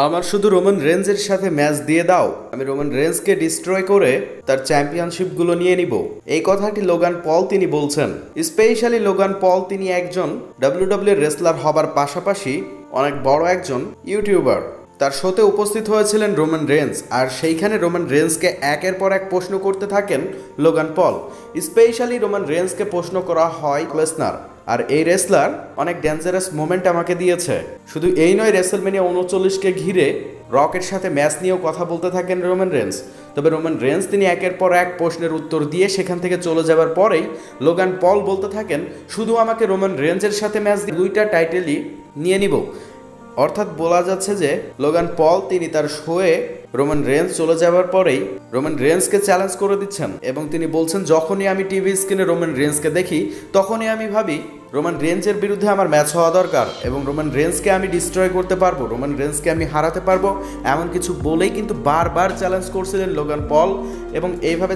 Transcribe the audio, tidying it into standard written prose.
আমার শুধু রোমান রেঞ্জের সাথে ম্যাচ দিয়ে দাও, আমি রোমান রেঞ্জকে ডিস্ট্রয় করে তার চ্যাম্পিয়নশিপগুলো নিয়ে নিব। এই কথাটি লোগান পল তিনি বলছেন। স্পেশালি লোগান পল তিনি একজন ডাব্লিউডাব্লিউ রেসলার হবার পাশাপাশি অনেক বড় একজন ইউটিউবার। তার শোতে উপস্থিত হয়েছিলেন রোমান রেঞ্জ, আর সেইখানে রোমান রেঞ্জকে একের পর এক প্রশ্ন করতে থাকেন লোগান পল। স্পেশালি রোমান রেঞ্জকে প্রশ্ন করা হয় লেসনার, আর এই রেসলার অনেক ডেঞ্জারাস মোমেন্ট আমাকে দিয়েছে। শুধু এই নয়, রেসলম্যানিয়া 39কে ঘিরে রকের সাথে ম্যাচ নিয়েও কথা বলতে থাকেন রোমান রেঞ্জ। তবে রোমান রেঞ্জ তিনি একের পর এক প্রশ্নের উত্তর দিয়ে সেখান থেকে চলে যাবার পরেই লোগান পল বলতে থাকেন, শুধু আমাকে রোমান রেঞ্জের সাথে ম্যাচ দিয়ে 2টা টাইটেলই নিয়ে নিব। অর্থাৎ বলা যাচ্ছে যে লোগান পল তিনি তার শোয়ে রোমান রেঞ্জ চলে যাওয়ার পরেই রোমান রেঞ্জকে চ্যালেঞ্জ করে দিচ্ছেন, এবং তিনি বলছেন যখনই আমি টিভি স্ক্রিনে রোমান রেঞ্জকে দেখি তখনই আমি ভাবি রোমান রেঞ্জের বিরুদ্ধে আমার ম্যাচ হওয়া দরকার এবং রোমান রেঞ্জকে আমি ডিস্ট্রয় করতে পারবো, রোমান রেঞ্জকে আমি হারাতে পারবো, এমন কিছু বলেই কিন্তু বারবার চ্যালেঞ্জ করছিলেন লোগান পল। এবং এইভাবে